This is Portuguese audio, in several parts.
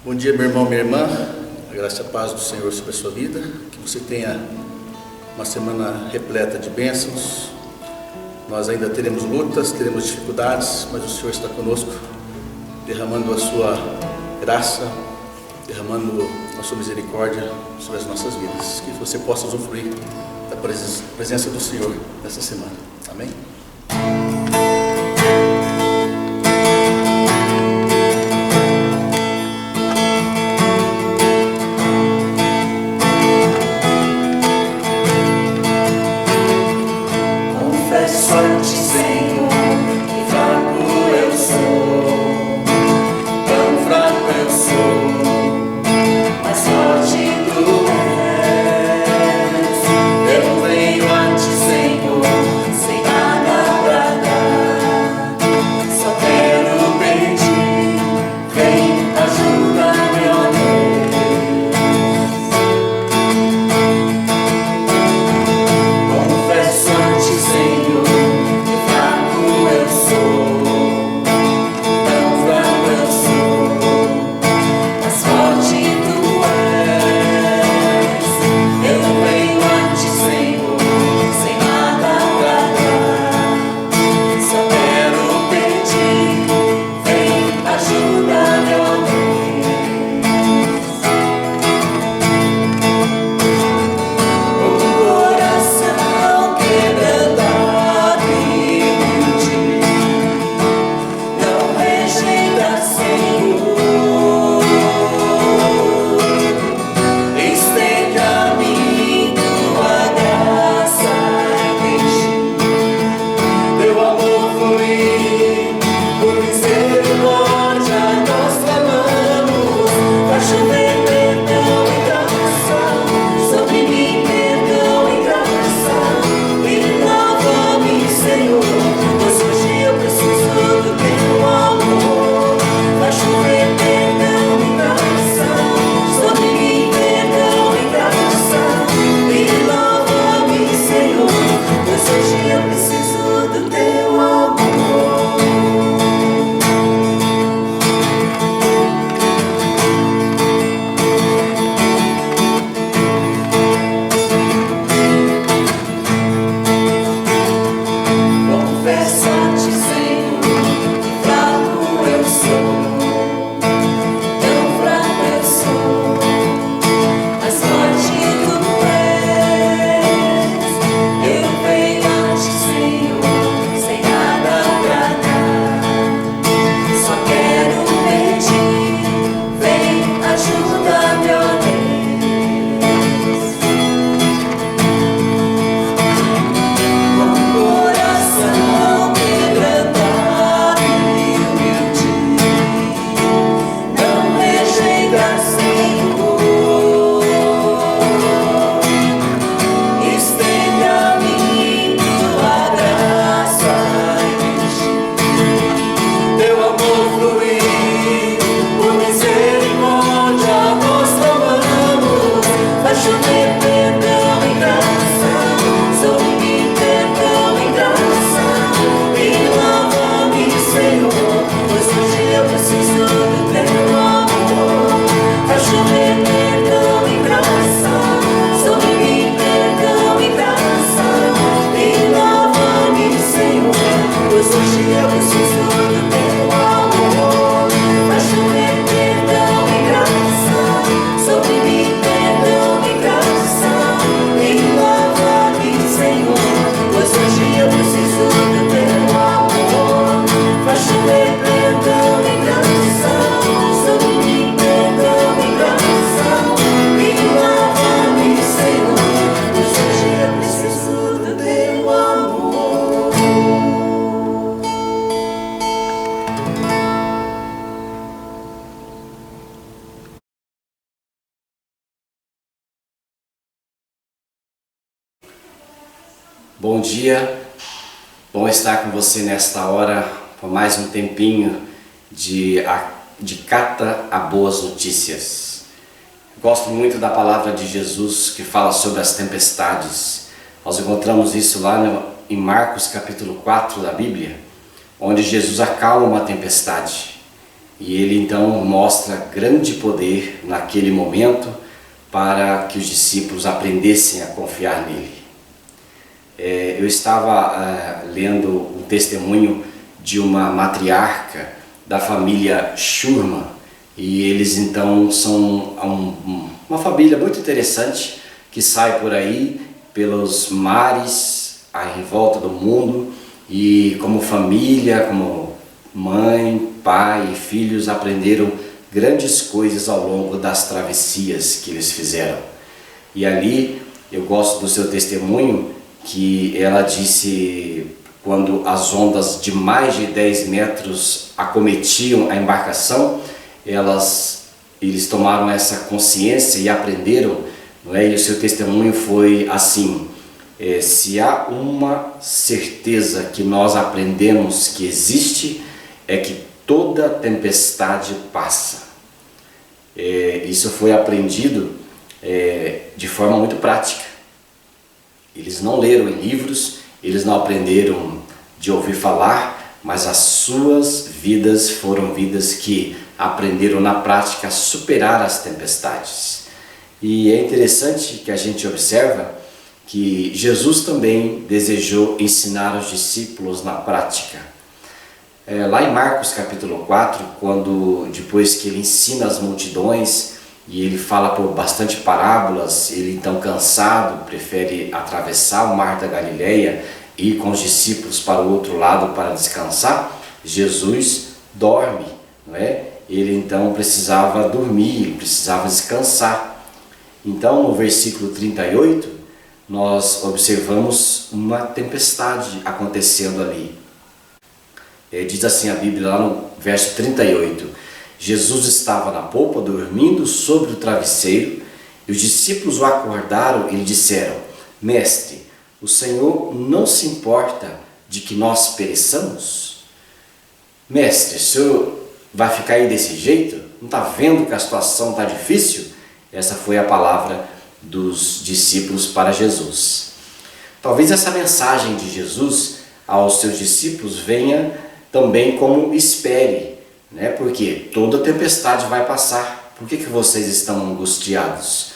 Bom dia, meu irmão, minha irmã. A graça e a paz do Senhor sobre a sua vida. Que você tenha uma semana repleta de bênçãos. Nós ainda teremos lutas, teremos dificuldades, mas o Senhor está conosco, derramando a sua graça, derramando a sua misericórdia sobre as nossas vidas. Que você possa usufruir da presença do Senhor nessa semana. Amém? Bom dia, bom estar com você nesta hora, por mais um tempinho de Cata a Boas Notícias. Gosto muito da palavra de Jesus que fala sobre as tempestades. Nós encontramos isso lá em Marcos capítulo 4 da Bíblia, onde Jesus acalma uma tempestade. E ele então mostra grande poder naquele momento para que os discípulos aprendessem a confiar nele. Eu estava lendo um testemunho de uma matriarca da família Schurman, e eles então são uma família muito interessante que sai por aí pelos mares em volta do mundo, e como família, como mãe, pai e filhos aprenderam grandes coisas ao longo das travessias que eles fizeram. E ali eu gosto do seu testemunho, que ela disse, quando as ondas de mais de 10 metros acometiam a embarcação, eles tomaram essa consciência e aprenderam, não é? E o seu testemunho foi assim: se há uma certeza que nós aprendemos que existe, é que toda tempestade passa. Isso foi aprendido de forma muito prática. Eles não leram em livros, eles não aprenderam de ouvir falar, mas as suas vidas foram vidas que aprenderam na prática a superar as tempestades. E é interessante que a gente observa que Jesus também desejou ensinar os discípulos na prática. Lá em Marcos capítulo 4, quando depois que ele ensina as multidões e ele fala por bastante parábolas, ele então cansado prefere atravessar o mar da Galileia e ir com os discípulos para o outro lado para descansar. Jesus dorme, não é? Ele então precisava dormir, ele precisava descansar. Então no versículo 38 nós observamos uma tempestade acontecendo ali. Diz assim a Bíblia lá no verso 38: Jesus estava na polpa dormindo sobre o travesseiro, e os discípulos o acordaram e lhe disseram: Mestre, o Senhor não se importa de que nós pereçamos? Mestre, o Senhor vai ficar aí desse jeito? Não está vendo que a situação está difícil? Essa foi a palavra dos discípulos para Jesus. Talvez essa mensagem de Jesus aos seus discípulos venha também como espere, né? Porque toda tempestade vai passar. Por que vocês estão angustiados?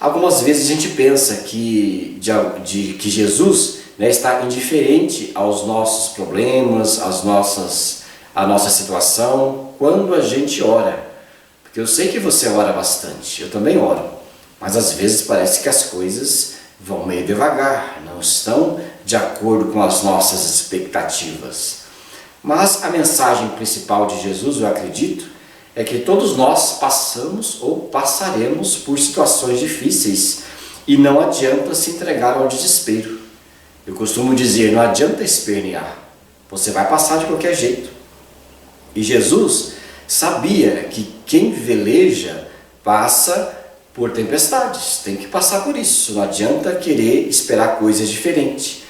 Algumas vezes a gente pensa que Jesus, né, está indiferente aos nossos problemas, à nossa situação, quando a gente ora. Porque eu sei que você ora bastante, eu também oro, mas às vezes parece que as coisas vão meio devagar, não estão de acordo com as nossas expectativas. Mas a mensagem principal de Jesus, eu acredito, é que todos nós passamos ou passaremos por situações difíceis e não adianta se entregar ao desespero. Eu costumo dizer, não adianta espernear, você vai passar de qualquer jeito. E Jesus sabia que quem veleja passa por tempestades, tem que passar por isso, não adianta querer esperar coisas diferentes.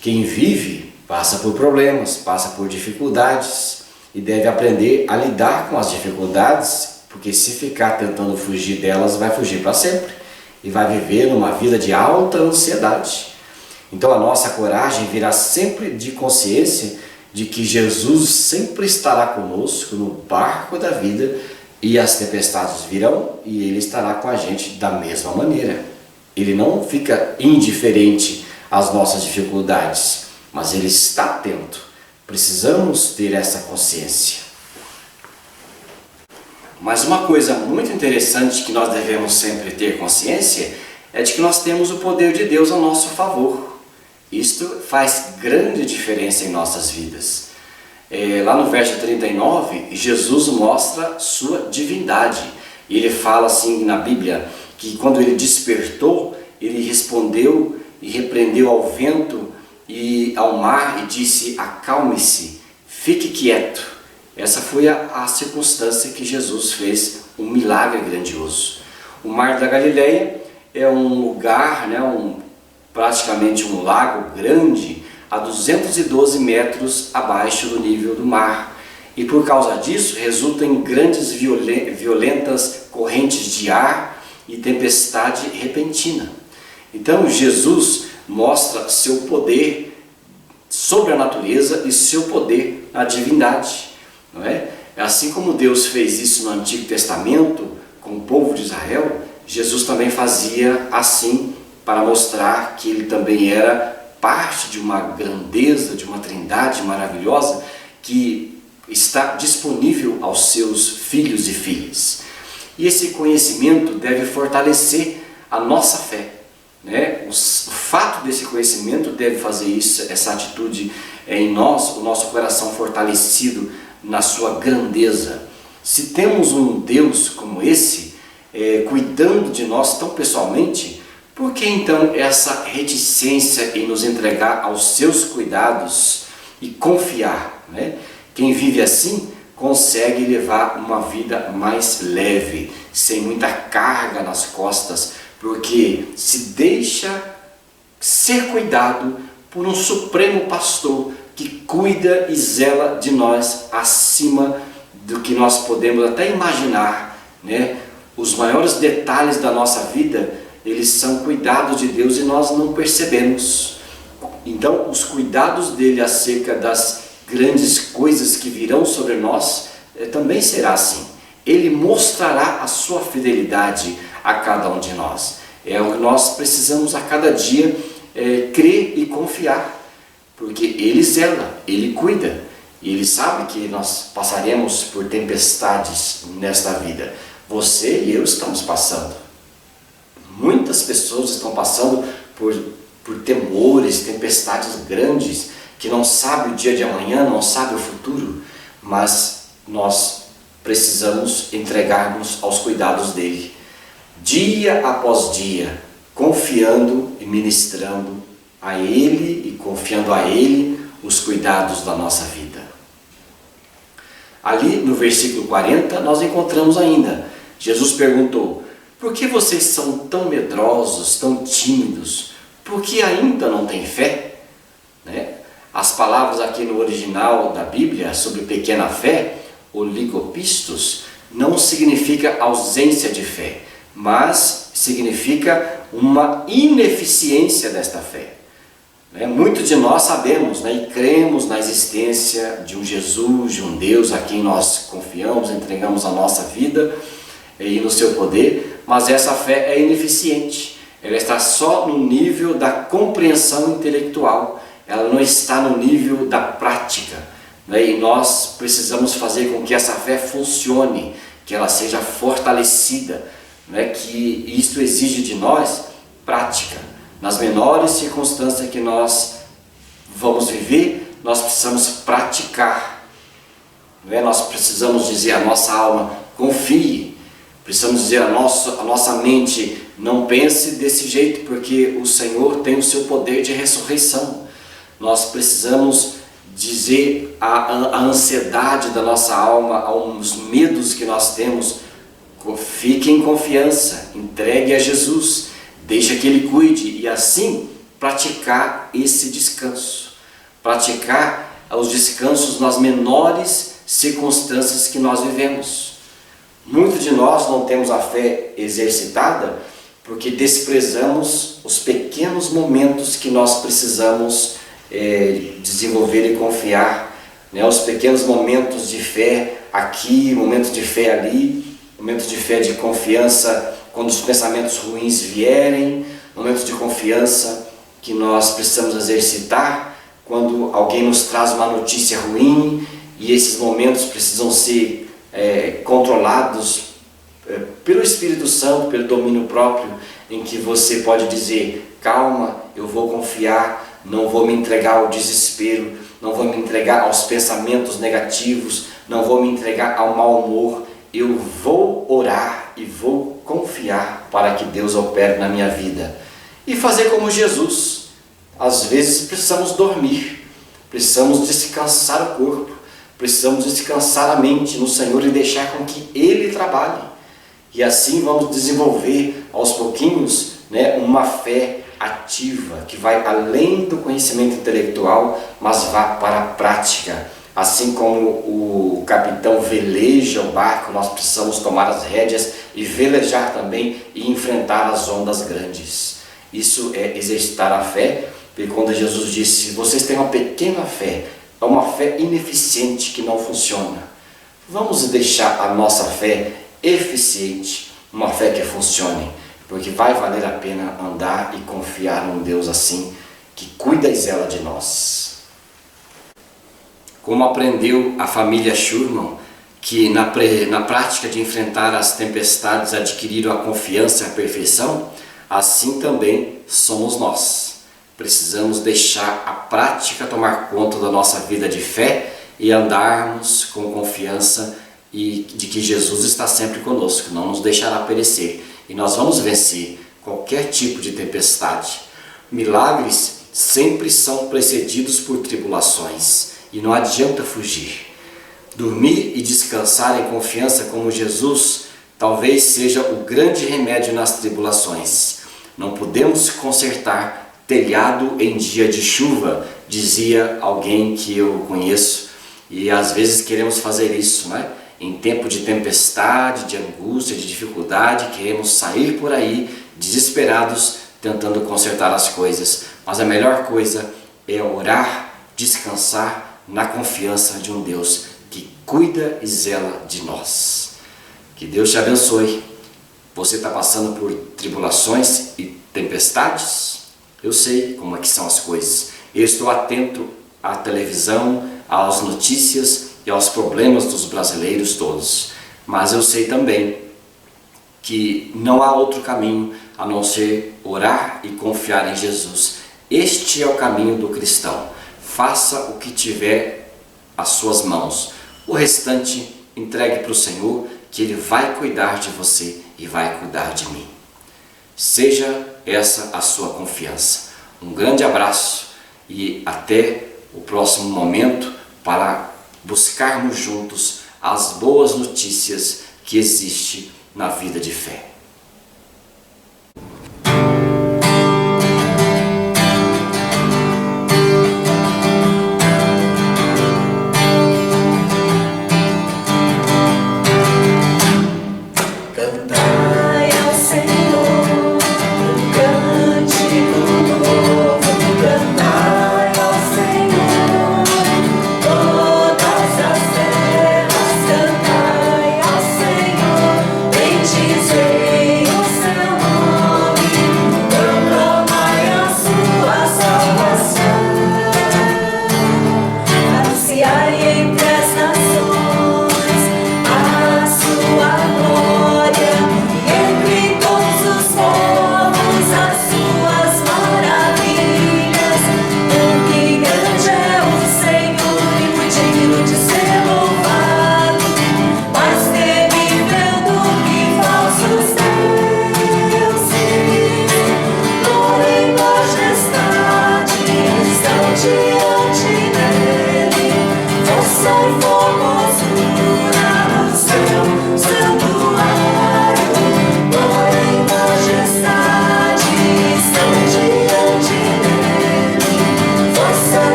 Quem vive passa por problemas, passa por dificuldades e deve aprender a lidar com as dificuldades, porque se ficar tentando fugir delas, vai fugir para sempre e vai viver numa vida de alta ansiedade. Então a nossa coragem virá sempre de consciência de que Jesus sempre estará conosco no barco da vida, e as tempestades virão e Ele estará com a gente da mesma maneira. Ele não fica indiferente às nossas dificuldades, mas Ele está atento. Precisamos ter essa consciência. Mas uma coisa muito interessante que nós devemos sempre ter consciência é de que nós temos o poder de Deus a nosso favor. Isto faz grande diferença em nossas vidas. Lá no verso 39, Jesus mostra sua divindade. Ele fala assim na Bíblia, que quando ele despertou, ele respondeu e repreendeu ao vento e ao mar e disse: acalme-se, fique quieto. Essa foi a circunstância que Jesus fez, um milagre grandioso. O Mar da Galileia é um lugar, né, praticamente um lago grande, a 212 metros abaixo do nível do mar. E por causa disso resulta em grandes violentas correntes de ar e tempestade repentina. Então Jesus mostra seu poder sobre a natureza e seu poder na divindade, não é? Assim como Deus fez isso no Antigo Testamento com o povo de Israel, Jesus também fazia assim para mostrar que ele também era parte de uma grandeza, de uma trindade maravilhosa que está disponível aos seus filhos e filhas. E esse conhecimento deve fortalecer a nossa fé, né? O fato desse conhecimento deve fazer isso, essa atitude em nós, o nosso coração fortalecido na sua grandeza. Se temos um Deus como esse, cuidando de nós tão pessoalmente, por que então essa reticência em nos entregar aos seus cuidados e confiar, né? Quem vive assim consegue levar uma vida mais leve, sem muita carga nas costas, porque se deixa ser cuidado por um supremo pastor que cuida e zela de nós acima do que nós podemos até imaginar, né? Os maiores detalhes da nossa vida, eles são cuidados de Deus e nós não percebemos. Então, os cuidados dele acerca das grandes coisas que virão sobre nós, também será assim. Ele mostrará a sua fidelidade a cada um de nós. É o que nós precisamos a cada dia crer e confiar, porque ele zela, ele cuida, e ele sabe que nós passaremos por tempestades nesta vida. Você e eu estamos passando. Muitas pessoas estão passando por temores, tempestades grandes, que não sabe o dia de amanhã, não sabe o futuro, mas nós precisamos entregar-nos aos cuidados dele, dia após dia, confiando e ministrando a ele e confiando a ele os cuidados da nossa vida. Ali no versículo 40 nós encontramos ainda, Jesus perguntou: por que vocês são tão medrosos, tão tímidos? Por que ainda não têm fé? Né? As palavras aqui no original da Bíblia sobre pequena fé, oligopistos, não significa ausência de fé, mas significa uma ineficiência desta fé. Muitos de nós sabemos, e cremos na existência de um Jesus, de um Deus a quem nós confiamos, entregamos a nossa vida e no seu poder, mas essa fé é ineficiente. Ela está só no nível da compreensão intelectual, ela não está no nível da prática, e nós precisamos fazer com que essa fé funcione, que ela seja fortalecida, que isto exige de nós prática. Nas menores circunstâncias que nós vamos viver, nós precisamos praticar, nós precisamos dizer à nossa alma: confie. Precisamos dizer à nossa mente: não pense desse jeito, porque o Senhor tem o seu poder de ressurreição. Nós precisamos dizer à ansiedade da nossa alma, aos medos que nós temos: fique em confiança, entregue a Jesus, deixa que Ele cuide, e assim praticar esse descanso. Praticar os descansos nas menores circunstâncias que nós vivemos. Muitos de nós não temos a fé exercitada porque desprezamos os pequenos momentos que nós precisamos desenvolver e confiar, os pequenos momentos de fé aqui, momentos de fé ali, momentos de fé de confiança quando os pensamentos ruins vierem, momentos de confiança que nós precisamos exercitar quando alguém nos traz uma notícia ruim, e esses momentos precisam ser controlados pelo Espírito Santo, pelo domínio próprio, em que você pode dizer: calma, eu vou confiar, não vou me entregar ao desespero, não vou me entregar aos pensamentos negativos, não vou me entregar ao mau humor, eu vou orar e vou confiar para que Deus opere na minha vida. E fazer como Jesus. Às vezes precisamos dormir, precisamos descansar o corpo, precisamos descansar a mente no Senhor e deixar com que Ele trabalhe. E assim vamos desenvolver aos pouquinhos uma fé ativa, que vai além do conhecimento intelectual, mas vá para a prática. Assim como o capitão veleja o barco, nós precisamos tomar as rédeas e velejar também e enfrentar as ondas grandes. Isso é exercitar a fé, porque quando Jesus disse: vocês têm uma pequena fé, é uma fé ineficiente que não funciona. Vamos deixar a nossa fé eficiente, uma fé que funcione, porque vai valer a pena andar e confiar num Deus assim, que cuida e zela de nós. Como aprendeu a família Schurman, que na prática de enfrentar as tempestades adquiriram a confiança e a perfeição, assim também somos nós. Precisamos deixar a prática tomar conta da nossa vida de fé e andarmos com confiança e de que Jesus está sempre conosco, não nos deixará perecer. E nós vamos vencer qualquer tipo de tempestade. Milagres sempre são precedidos por tribulações e não adianta fugir. Dormir e descansar em confiança como Jesus talvez seja o grande remédio nas tribulações. Não podemos consertar telhado em dia de chuva, dizia alguém que eu conheço, e às vezes queremos fazer isso, né? Em tempo de tempestade, de angústia, de dificuldade, queremos sair por aí desesperados tentando consertar as coisas. Mas a melhor coisa é orar, descansar na confiança de um Deus que cuida e zela de nós. Que Deus te abençoe. Você está passando por tribulações e tempestades? Eu sei como é que são as coisas. Eu estou atento à televisão, às notícias e aos problemas dos brasileiros todos. Mas eu sei também que não há outro caminho a não ser orar e confiar em Jesus. Este é o caminho do cristão. Faça o que tiver às suas mãos. O restante entregue para o Senhor, que Ele vai cuidar de você e vai cuidar de mim. Seja essa a sua confiança. Um grande abraço e até o próximo momento para buscarmos juntos as boas notícias que existem na vida de fé.